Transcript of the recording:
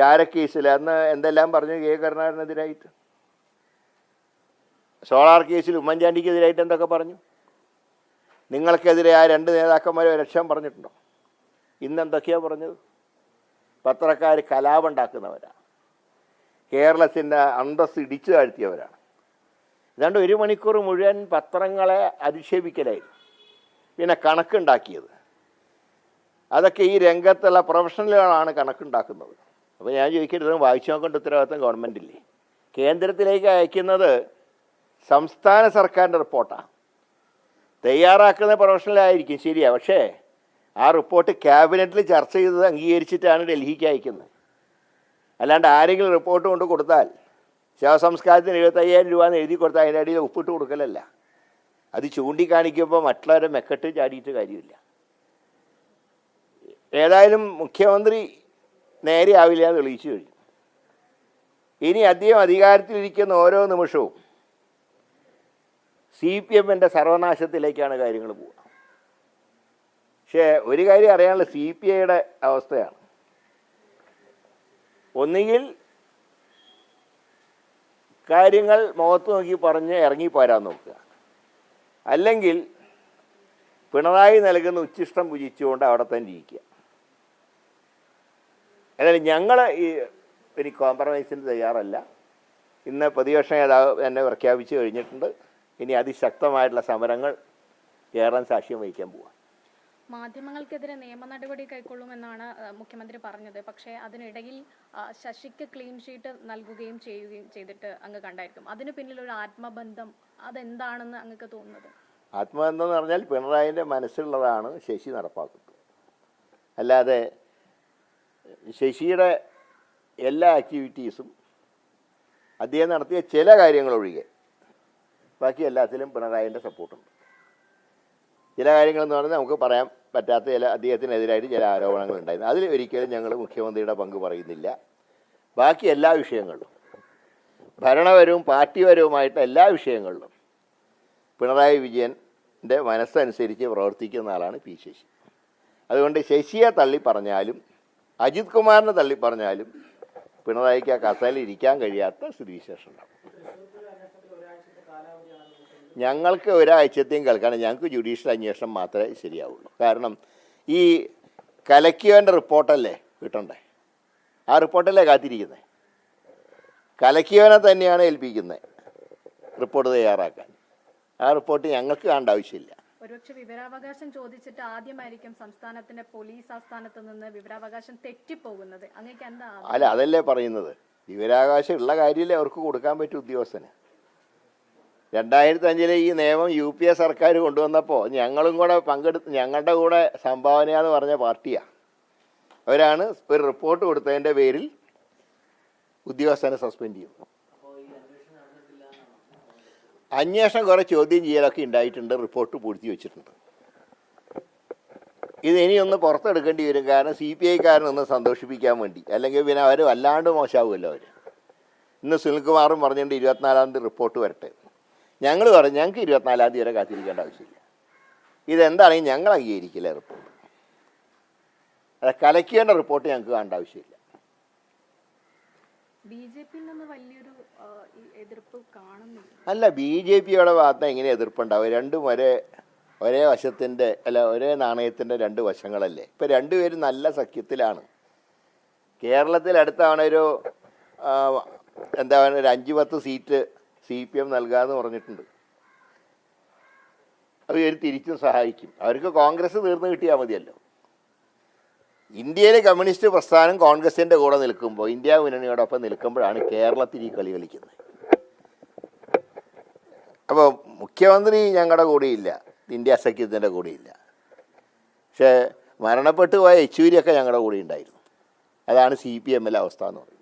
ചാരക്കേസിൽ അന്ന് എന്തെല്ലാം പറഞ്ഞു കെ കരുണാകരനെതിരായിട്ട്, സോളാർ കേസിൽ ഉമ്മൻചാണ്ടിക്കെതിരായിട്ട് എന്തൊക്കെ പറഞ്ഞു. നിങ്ങൾക്കെതിരെ ആ 2 നേതാക്കന്മാരെ ലക്ഷ്യം പറഞ്ഞിട്ടുണ്ടോ? ഇന്നെന്തൊക്കെയാണ് പറഞ്ഞത്? പത്രക്കാർ കലാപമുണ്ടാക്കുന്നവരാണ്, കേരളത്തിൻ്റെ അന്തസ്സ് ഇടിച്ചു താഴ്ത്തിയവരാണ്. ഏതാണ്ട് 1 മണിക്കൂർ മുഴുവൻ പത്രങ്ങളെ അധിക്ഷേപിക്കലായിരുന്നു. പിന്നെ കണക്കുണ്ടാക്കിയത് അതൊക്കെ ഈ രംഗത്തുള്ള പ്രൊഫഷണലുകളാണ് കണക്കുണ്ടാക്കുന്നത്. അപ്പോൾ ഞാൻ ചോദിക്കരുത്, വായിച്ചു നോക്കേണ്ട ഉത്തരവാദിത്തം ഗവൺമെൻറ്റില്ലേ? കേന്ദ്രത്തിലേക്ക് അയക്കുന്നത് സംസ്ഥാന സർക്കാരിൻ്റെ റിപ്പോർട്ടാണ്. തയ്യാറാക്കുന്ന പ്രൊഫഷണലായിരിക്കും, ശരിയാണ്. പക്ഷേ ആ റിപ്പോർട്ട് ക്യാബിനറ്റിൽ ചർച്ച ചെയ്തത് അംഗീകരിച്ചിട്ടാണ് ഡൽഹിക്ക് അയക്കുന്നത്. അല്ലാണ്ട് ആരെങ്കിലും റിപ്പോർട്ട് കൊണ്ട് കൊടുത്താൽ ശവസംസ്കാരത്തിന് 75,000 രൂപ എന്ന് എഴുതി കൊടുത്താൽ അതിൻ്റെ അടിയിൽ ഒപ്പിട്ട് കൊടുക്കലല്ല. അത് ചൂണ്ടിക്കാണിക്കുമ്പോൾ മറ്റുള്ളവരെ മെക്കെട്ട് ചാടിയിട്ട് കാര്യമില്ല. ഏതായാലും മുഖ്യമന്ത്രി നേരെ ആവില്ല എന്ന് തെളിയിച്ചു കഴിഞ്ഞു. ഇനി അദ്ദേഹം അധികാരത്തിലിരിക്കുന്ന ഓരോ നിമിഷവും CPM-ൻ്റെ സർവനാശത്തിലേക്കാണ് കാര്യങ്ങൾ പോവുക. പക്ഷേ ഒരു കാര്യം അറിയാനുള്ള CPI-യുടെ അവസ്ഥയാണ്. ഒന്നുകിൽ കാര്യങ്ങൾ മുഖത്ത് നോക്കി പറഞ്ഞ് ഇറങ്ങിപ്പോരാൻ നോക്കുക, അല്ലെങ്കിൽ പിണറായി നൽകുന്ന ഉച്ഛിഷ്ടം പുജിച്ചുകൊണ്ട് അവിടെ തന്നെ ഇരിക്കുക. ഏതായാലും ഞങ്ങൾ ഇനി കോംപ്രമൈസിന് തയ്യാറല്ല. ഇന്ന് പ്രതിപക്ഷ നേതാവ് എന്നെ പ്രഖ്യാപിച്ചു കഴിഞ്ഞിട്ടുണ്ട്. ഇനി അതിശക്തമായിട്ടുള്ള സമരങ്ങൾ കേരളം സാക്ഷ്യം വഹിക്കാൻ പോവാം. മാധ്യമങ്ങൾക്കെതിരെ നിയമ നടപടി കൈക്കൊള്ളുമെന്നാണ് മുഖ്യമന്ത്രി പറഞ്ഞത്. പക്ഷേ അതിനിടയിൽ ശശിക്ക് ക്ലീൻ ഷീറ്റ് നൽകുകയും ചെയ്യുകയും ചെയ്തിട്ട് അങ്ങ് കണ്ടായിരിക്കും. അതിന് പിന്നിലൊരു ആത്മബന്ധം അതെന്താണെന്ന് അങ്ങക്ക് തോന്നുന്നത്? ആത്മബന്ധം എന്ന് പറഞ്ഞാൽ പിണറായിൻ്റെ മനസ്സിലുള്ളതാണ് ശശി നടപ്പാക്കുന്നത്. അല്ലാതെ ശശിയുടെ എല്ലാ ആക്ടിവിറ്റീസും അദ്ദേഹം നടത്തിയ ചില കാര്യങ്ങളൊഴികെ ബാക്കി എല്ലാത്തിലും പിണറായിൻ്റെ സപ്പോർട്ടുണ്ട്. ചില കാര്യങ്ങളെന്ന് പറഞ്ഞാൽ നമുക്ക് പറയാൻ പറ്റാത്ത ചില അദ്ദേഹത്തിനെതിരായിട്ട് ചില ആരോപണങ്ങൾ ഉണ്ടായിരുന്നു. അതിൽ ഒരിക്കലും ഞങ്ങൾ മുഖ്യമന്ത്രിയുടെ പങ്ക് പറയുന്നില്ല. ബാക്കി എല്ലാ വിഷയങ്ങളിലും, ഭരണപരവും പാർട്ടിപരവുമായിട്ട് എല്ലാ വിഷയങ്ങളിലും പിണറായി വിജയൻ്റെ മനസ്സനുസരിച്ച് പ്രവർത്തിക്കുന്ന ആളാണ് പി ശശി. അതുകൊണ്ട് ശശിയെ തള്ളി പറഞ്ഞാലും അജിത് കുമാറിനെ തള്ളി പറഞ്ഞാലും പിണറായിക്ക് ആ കസേരയിൽ ഇരിക്കാൻ കഴിയാത്ത സ്ഥിതിവിശേഷം ഉണ്ടാകും. ഞങ്ങൾക്ക് ഒരാഴ്ചത്തെയും കേൾക്കാണ്. ഞങ്ങൾക്ക് ജുഡീഷ്യൽ അന്വേഷണം മാത്രമേ ശരിയാവുള്ളൂ. കാരണം ഈ കലക്കിയവൻ്റെ റിപ്പോർട്ടല്ലേ കിട്ടണ്ടേ? ആ റിപ്പോർട്ടല്ലേ കാത്തിരിക്കുന്നത്? കലക്കിയവനെ തന്നെയാണ് ഏൽപ്പിക്കുന്നത് റിപ്പോർട്ട് തയ്യാറാക്കാൻ. ആ റിപ്പോർട്ട് ഞങ്ങൾക്ക് കാണേണ്ട ആവശ്യമില്ല. ഒരുപക്ഷെ വിവരാവകാശം ചോദിച്ചിട്ട് ആദ്യമായിരിക്കും സംസ്ഥാനത്തിന്റെ പോലീസ് ആസ്ഥാനത്ത് നിന്ന് വിവരാവകാശം തെറ്റിപ്പോകുന്നത്. അങ്ങേക്ക് എന്താ? അല്ല, അതല്ലേ പറയുന്നത്. വിവരാവകാശം ഉള്ള കാര്യമല്ലേ അവർക്ക് കൊടുക്കാൻ പറ്റും ഉദ്യോഗസ്ഥന്. 2005 ഈ നിയമം UPA സർക്കാർ കൊണ്ടുവന്നപ്പോൾ ഞങ്ങളും കൂടെ ഞങ്ങളുടെ കൂടെ സംഭാവനയാന്ന് പറഞ്ഞ പാർട്ടിയാണ്. അവരാണ് ഒരു റിപ്പോർട്ട് കൊടുത്തതിൻ്റെ പേരിൽ ഉദ്യോഗസ്ഥനെ സസ്പെൻഡ് ചെയ്യുന്നത്. അന്വേഷണം കുറേ ചോദ്യം ചെയ്യലൊക്കെ ഉണ്ടായിട്ടുണ്ട്, റിപ്പോർട്ട് പൂഴ്ത്തി വെച്ചിട്ടുണ്ട്. ഇത് ഇനിയൊന്ന് പുറത്തെടുക്കേണ്ടി വരും. കാരണം CPI-കാരനൊന്ന് സന്തോഷിപ്പിക്കാൻ വേണ്ടി, അല്ലെങ്കിൽ പിന്നെ അവർ വല്ലാണ്ട് മോശമാവുമല്ലോ. അവർ ഇന്ന് സുനിൽകുമാറും പറഞ്ഞിട്ടുണ്ട് 24-ാം തീയതി റിപ്പോർട്ട് വരട്ടെ. ഞങ്ങൾ പറഞ്ഞു ഞങ്ങൾക്ക് 24-ാം തീയതി വരെ കാത്തിരിക്കേണ്ട ആവശ്യമില്ല. ഇതെന്താണെങ്കിൽ ഞങ്ങൾ അംഗീകരിക്കില്ല റിപ്പോർട്ട്. അത് കലക്കിയേണ്ട റിപ്പോർട്ട് ഞങ്ങൾക്ക് കാണേണ്ട ആവശ്യമില്ല. അല്ല, BJPയുടെ ഭാഗത്ത് എങ്ങനെ എതിർപ്പുണ്ടാവും? രണ്ടും ഒരേ വശത്തിൻ്റെ ഒരേ നാണയത്തിൻ്റെ 2 വശങ്ങളല്ലേ. ഇപ്പം രണ്ടുപേരും നല്ല സഖ്യത്തിലാണ്. കേരളത്തിൽ അടുത്താണ് ഒരു 5-10 സീറ്റ് CPM നൽകാമെന്ന് പറഞ്ഞിട്ടുണ്ട്. അത് തിരിച്ചും സഹായിക്കും. അവർക്ക് കോൺഗ്രസ് തീർന്നു കിട്ടിയാൽ മതിയല്ലോ. ഇന്ത്യയിലെ കമ്മ്യൂണിസ്റ്റ് പ്രസ്ഥാനം കോൺഗ്രസിൻ്റെ കൂടെ നിൽക്കുമ്പോൾ, ഇന്ത്യ മുന്നണിയോടൊപ്പം നിൽക്കുമ്പോഴാണ് കേരളത്തിൽ ഈ കളി കളിക്കുന്നത്. അപ്പോൾ മുഖ്യമന്ത്രി ഞങ്ങളുടെ കൂടെയില്ല, ഇന്ത്യ സഖ്യത്തിൻ്റെ കൂടെയില്ല. പക്ഷേ മരണപ്പെട്ടു പോയ യെച്ചൂരിയൊക്കെ ഞങ്ങളുടെ കൂടെ ഉണ്ടായിരുന്നു. അതാണ് CPM-ലെ അവസ്ഥ എന്ന് പറയുന്നത്.